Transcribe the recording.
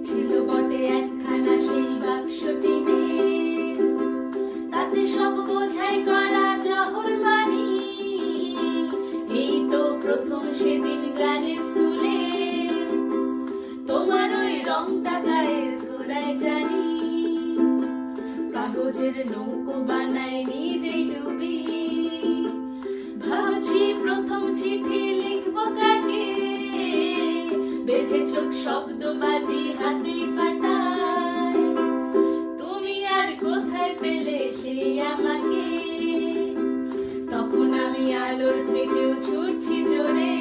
ছিল বটে একখানা সেই বাক্স টিনের, তাতে সব বোঝাই করা জহরবাণী। এই তো প্রথম সেদিন গানের স্কুলে তোমার ওই রংটা গায়ের গোড়ায় জানি। কাগজের নৌকো বানাই নিজেই ডুবি, ভাবছি প্রথম চিঠি লিখবো কাকে। বেঁধে চোখ শব্দ বাজি হাতুড়ি ফাটায়, তুমি আর কোথায় পেলে সেই আমাকে। তখন আমি আলোর থেকেও ছুটছি জোরে,